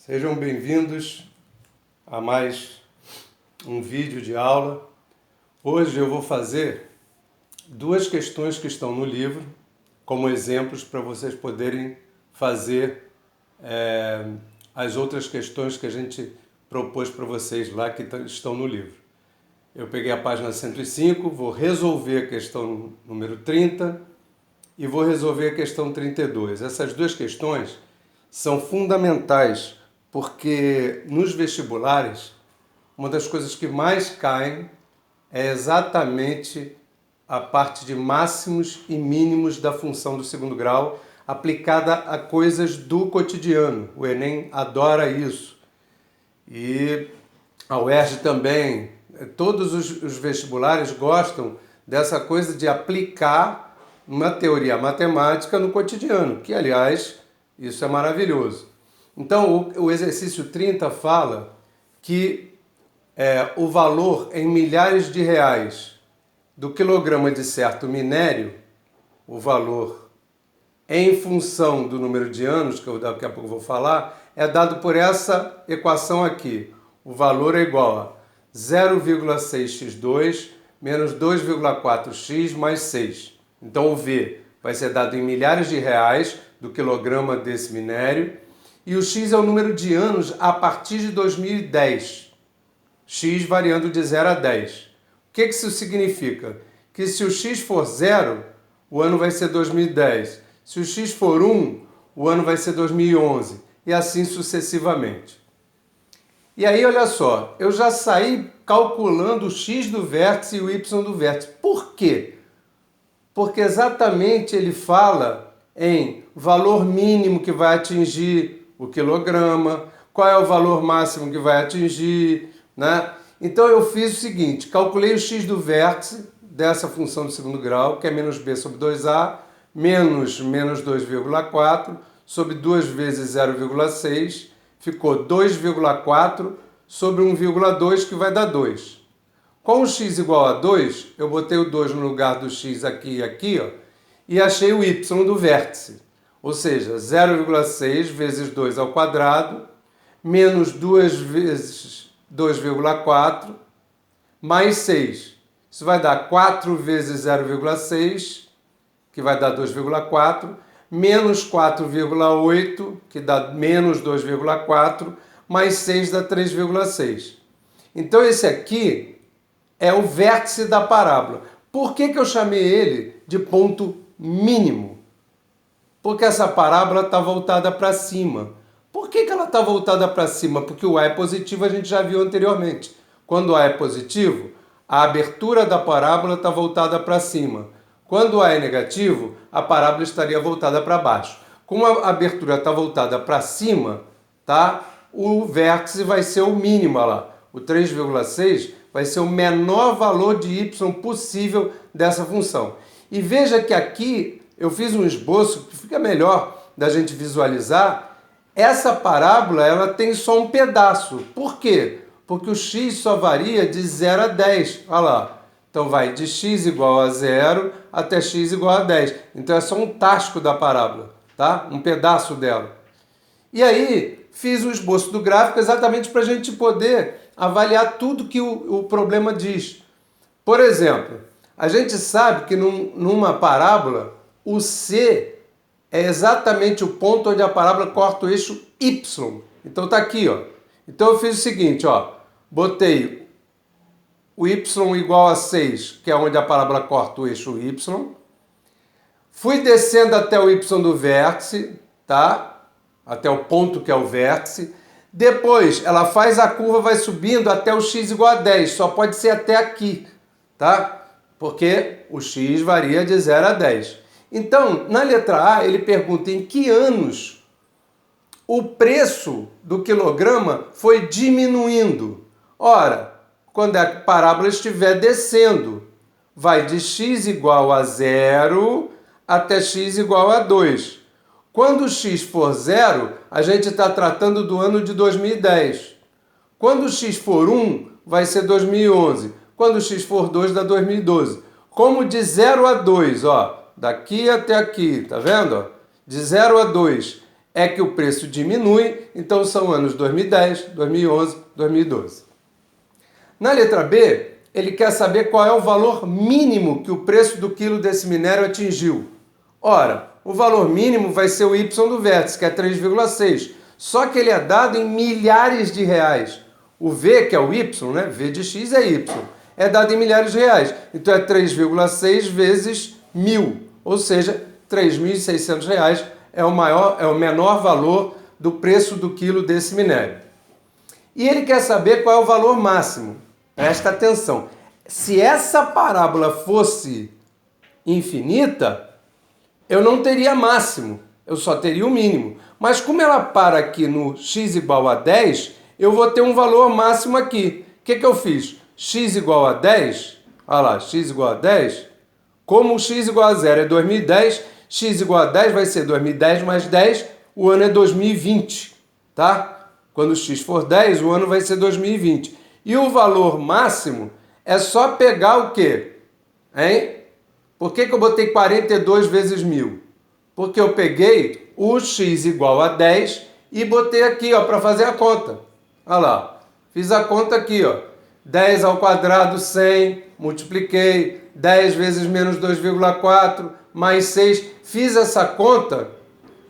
Sejam bem-vindos a mais um vídeo de aula. Hoje eu vou fazer duas questões que estão no livro como exemplos para vocês poderem fazer as outras questões que a gente propôs para vocês lá que estão no livro. Eu peguei a página 105, vou resolver a questão número 30 e vou resolver a questão 32. Essas duas questões são fundamentais porque nos vestibulares uma das coisas que mais caem é exatamente a parte de máximos e mínimos da função do segundo grau aplicada a coisas do cotidiano. O Enem adora isso. E a UERJ também. Todos os vestibulares gostam dessa coisa de aplicar uma teoria matemática no cotidiano, que, aliás, isso é maravilhoso. Então, o exercício 30 fala que o valor em milhares de reais do quilograma de certo minério, o valor em função do número de anos, que eu daqui a pouco vou falar, é dado por essa equação aqui. O valor é igual a 0,6x2 menos 2,4x mais 6. Então o V vai ser dado em milhares de reais do quilograma desse minério e o X é o número de anos a partir de 2010. X variando de 0 a 10. O que isso significa? Que se o X for 0, o ano vai ser 2010. Se o X for 1, o ano vai ser 2011 e assim sucessivamente. E aí, olha só, eu já saí calculando o X do vértice e o Y do vértice. Por quê? Porque exatamente ele fala em valor mínimo que vai atingir o quilograma, qual é o valor máximo que vai atingir, né? Então eu fiz o seguinte, calculei o X do vértice dessa função do segundo grau, que é menos b sobre 2a, menos 2,4 sobre 2 vezes 0,6, ficou 2,4 sobre 1,2, que vai dar 2. Com o x igual a 2, eu botei o 2 no lugar do x aqui e aqui, ó, e achei o y do vértice. Ou seja, 0,6 vezes 2 ao quadrado, menos 2 vezes 2,4, mais 6. Isso vai dar 4 vezes 0,6, que vai dar 2,4, menos 4,8, que dá menos 2,4, mais 6 dá 3,6. Então esse aqui é o vértice da parábola. Por que eu chamei ele de ponto mínimo? Porque essa parábola está voltada para cima. Por que ela está voltada para cima? Porque o A é positivo, a gente já viu anteriormente. Quando o A é positivo, a abertura da parábola está voltada para cima. Quando o A é negativo, a parábola estaria voltada para baixo. Como a abertura está voltada para cima, tá? O vértice vai ser o mínimo, olha lá. O 3,6 vai ser o menor valor de y possível dessa função. E veja que aqui eu fiz um esboço que fica melhor da gente visualizar. Essa parábola ela tem só um pedaço. Por quê? Porque o x só varia de 0 a 10. Olha lá. Então vai de x igual a 0 até x igual a 10. Então é só um tasco da parábola, tá? Um pedaço dela. E aí fiz o esboço do gráfico exatamente para a gente poder avaliar tudo que o problema diz. Por exemplo, a gente sabe que numa parábola o C é exatamente o ponto onde a parábola corta o eixo Y. Então tá aqui, ó. Então eu fiz o seguinte, ó. Botei o Y igual a 6, que é onde a parábola corta o eixo Y. Fui descendo até o Y do vértice, tá? Até o ponto que é o vértice. Depois ela faz a curva, vai subindo até o x igual a 10. Só pode ser até aqui, tá? Porque o x varia de 0 a 10. Então, na letra A, ele pergunta em que anos o preço do quilograma foi diminuindo. Ora, quando a parábola estiver descendo, vai de x igual a 0 até x igual a 2. Quando o x for 0, a gente está tratando do ano de 2010. Quando o x for 1, vai ser 2011. Quando o x for 2, dá 2012. Como de 0 a 2, ó, daqui até aqui, tá vendo? De 0 a 2 é que o preço diminui, então são anos 2010, 2011, 2012. Na letra B, ele quer saber qual é o valor mínimo que o preço do quilo desse minério atingiu. Ora, o valor mínimo vai ser o Y do vértice, que é 3,6. Só que ele é dado em milhares de reais. O V, que é o Y, né? V de X é Y. É dado em milhares de reais. Então é 3,6 vezes 1.000. Ou seja, R$ 3.600 é o menor valor do preço do quilo desse minério. E ele quer saber qual é o valor máximo. Presta atenção. Se essa parábola fosse infinita, eu não teria máximo, eu só teria o mínimo. Mas como ela para aqui no x igual a 10, eu vou ter um valor máximo aqui. O que eu fiz? X igual a 10, olha lá, x igual a 10, como x igual a 0 é 2010, x igual a 10 vai ser 2010 mais 10, o ano é 2020, tá? Quando x for 10, o ano vai ser 2020. E o valor máximo é só pegar o quê? Hein? Por que eu botei 42 vezes 1.000? Porque eu peguei o x igual a 10 e botei aqui, ó, para fazer a conta. Olha lá, fiz a conta aqui, ó. 10 ao quadrado, 100, multipliquei, 10 vezes menos 2,4, mais 6. Fiz essa conta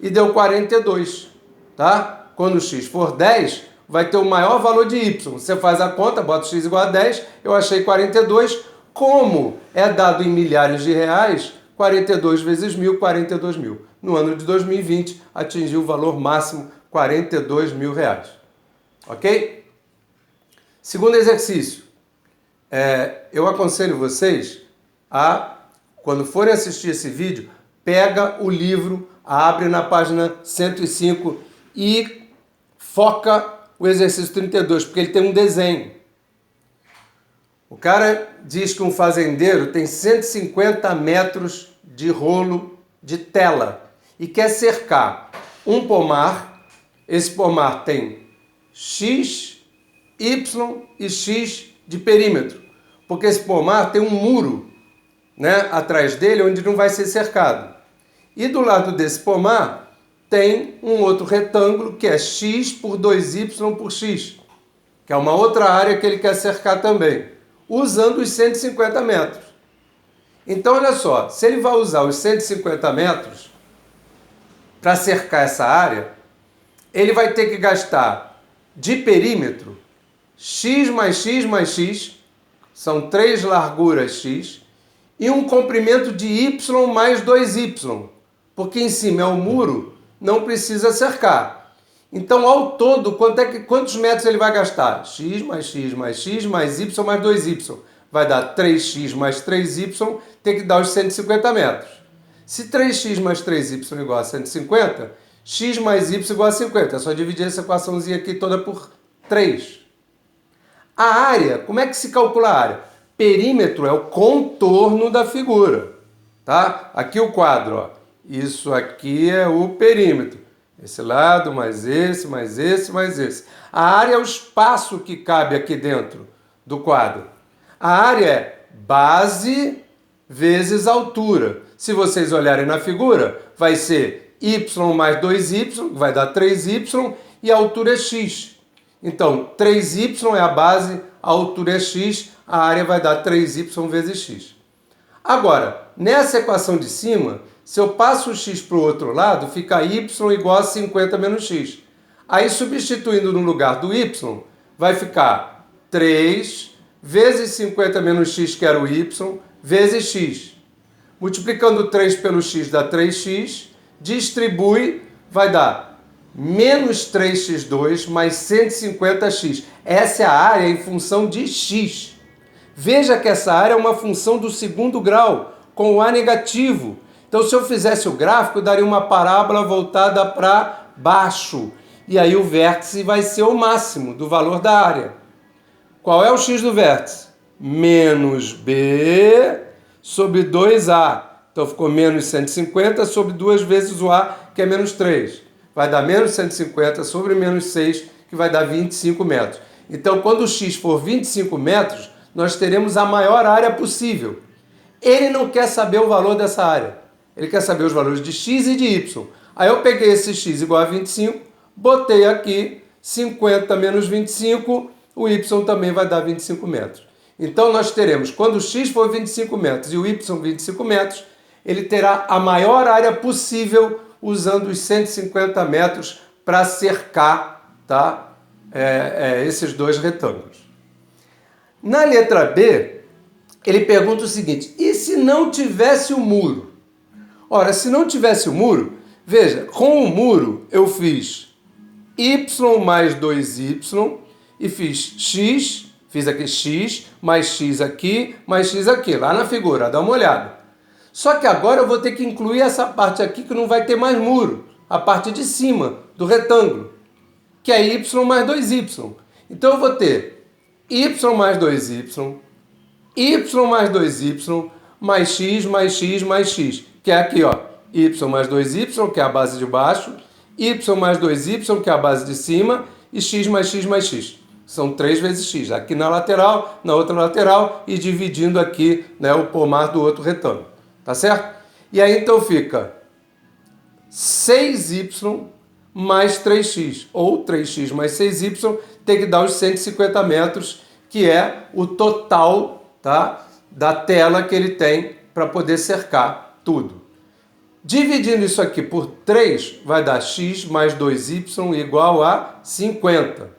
e deu 42, tá? Quando o x for 10, vai ter o maior valor de y. Você faz a conta, bota x igual a 10, eu achei 42. Como é dado em milhares de reais, 42 vezes 1.000, 42 mil. No ano de 2020, atingiu o valor máximo, 42 mil reais. Ok? Segundo exercício, eu aconselho vocês a, quando forem assistir esse vídeo, pega o livro, abre na página 105 e foca o exercício 32, porque ele tem um desenho. O cara diz que um fazendeiro tem 150 metros de rolo de tela e quer cercar um pomar. Esse pomar tem X, Y e X de perímetro, porque esse pomar tem um muro, né, atrás dele onde não vai ser cercado. E do lado desse pomar tem um outro retângulo que é X por 2Y por X, que é uma outra área que ele quer cercar também, usando os 150 metros. Então, olha só, se ele vai usar os 150 metros para cercar essa área, ele vai ter que gastar de perímetro x mais x mais x, são 3 larguras x, e um comprimento de y mais 2y, porque em cima é o muro, não precisa cercar. Então, ao todo, quantos metros ele vai gastar? X mais x mais x mais y mais 2y. Vai dar 3x mais 3y, tem que dar os 150 metros. Se 3x mais 3y é igual a 150, x mais y igual a 50. É só dividir essa equaçãozinha aqui toda por 3. A área, como é que se calcula a área? Perímetro é o contorno da figura, tá? Aqui o quadro, ó. Isso aqui é o perímetro. Esse lado, mais esse, mais esse, mais esse. A área é o espaço que cabe aqui dentro do quadro. A área é base vezes altura. Se vocês olharem na figura, vai ser y mais 2y, vai dar 3y, e a altura é x. Então, 3y é a base, a altura é x, a área vai dar 3y vezes x. Agora, nessa equação de cima, se eu passo o x para o outro lado, fica y igual a 50 menos x. Aí, substituindo no lugar do y, vai ficar 3 vezes 50 menos x, que era o y, vezes x. Multiplicando 3 pelo x dá 3x, distribui, vai dar menos 3x2 mais 150x. Essa é a área em função de x. Veja que essa área é uma função do segundo grau, com o a negativo. Então, se eu fizesse o gráfico, daria uma parábola voltada para baixo. E aí o vértice vai ser o máximo do valor da área. Qual é o x do vértice? Menos b sobre 2a. Então ficou menos 150 sobre 2 vezes o a, que é menos 3. Vai dar menos 150 sobre menos 6, que vai dar 25 metros. Então, quando o x for 25 metros, nós teremos a maior área possível. Ele não quer saber o valor dessa área. Ele quer saber os valores de x e de y. Aí eu peguei esse x igual a 25, botei aqui 50 menos 25, o y também vai dar 25 metros. Então nós teremos, quando o x for 25 metros e o y 25 metros, ele terá a maior área possível usando os 150 metros para cercar, tá? Esses dois retângulos. Na letra B, ele pergunta o seguinte: e se não tivesse o muro? Ora, se não tivesse o muro, veja, com o muro eu fiz y mais 2y e fiz x, fiz aqui x, mais x aqui, lá na figura, dá uma olhada. Só que agora eu vou ter que incluir essa parte aqui que não vai ter mais muro, a parte de cima do retângulo, que é y mais 2y. Então eu vou ter y mais 2y, y mais 2y, mais x, mais x, mais x, que é aqui, ó, y mais 2y, que é a base de baixo, y mais 2y, que é a base de cima, e x mais x mais x. São 3 vezes x, aqui na lateral, na outra lateral, e dividindo aqui, né, o pomar do outro retângulo. Tá certo? E aí então fica 6y mais 3x, ou 3x mais 6y, tem que dar os 150 metros, que é o total, tá, da tela que ele tem para poder cercar tudo. Dividindo isso aqui por 3, vai dar x mais 2y igual a 50.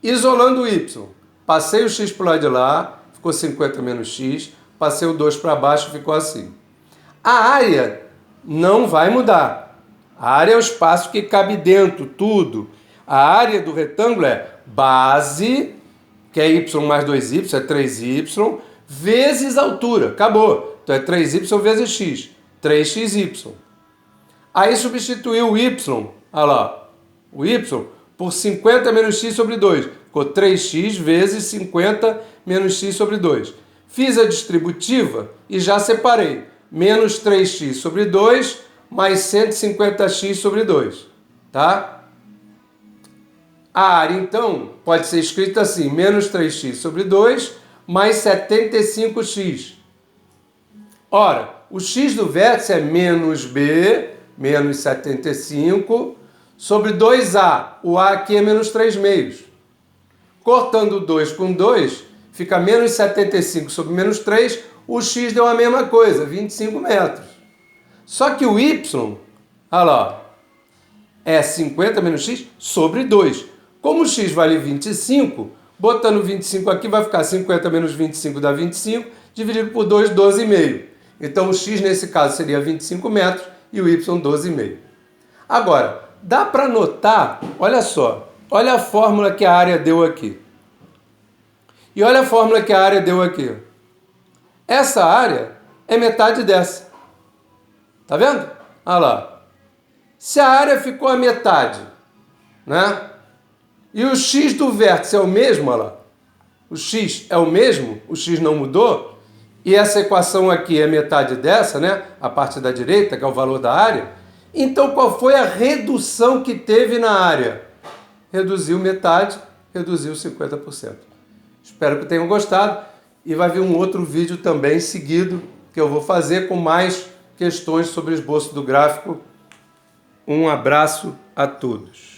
Isolando o y, passei o x para o lado de lá, ficou 50 menos x, passei o 2 para baixo, ficou assim. A área não vai mudar. A área é o espaço que cabe dentro, tudo. A área do retângulo é base, que é y mais 2y, é 3y, vezes altura. Acabou. Então é 3y vezes x, 3xy. Aí substituiu o y, olha lá, o y por 50 menos x sobre 2. Ficou 3x vezes 50 menos x sobre 2. Fiz a distributiva e já separei. Menos 3x sobre 2 mais 150x sobre 2. Tá? A área, então, pode ser escrita assim. Menos 3x sobre 2 mais 75x. Ora, o x do vértice é menos b, menos 75, sobre 2a. O a aqui é menos 3 meios. Cortando 2 com 2, fica menos 75 sobre menos 3, o x deu a mesma coisa, 25 metros. Só que o y, olha lá, é 50 menos x sobre 2. Como o x vale 25, botando 25 aqui vai ficar 50 menos 25 dá 25, dividido por 2, 12,5. Então o x nesse caso seria 25 metros e o y 12,5. Agora, dá para notar, olha só, olha a fórmula que a área deu aqui. E olha a fórmula que a área deu aqui. Essa área é metade dessa. Tá vendo? Olha lá. Se a área ficou a metade, né? E o x do vértice é o mesmo, olha lá. O x é o mesmo, o x não mudou. E essa equação aqui é metade dessa, né? A parte da direita, que é o valor da área. Então, qual foi a redução que teve na área? Reduziu metade, reduziu 50%. Espero que tenham gostado e vai vir um outro vídeo também seguido que eu vou fazer com mais questões sobre o esboço do gráfico. Um abraço a todos.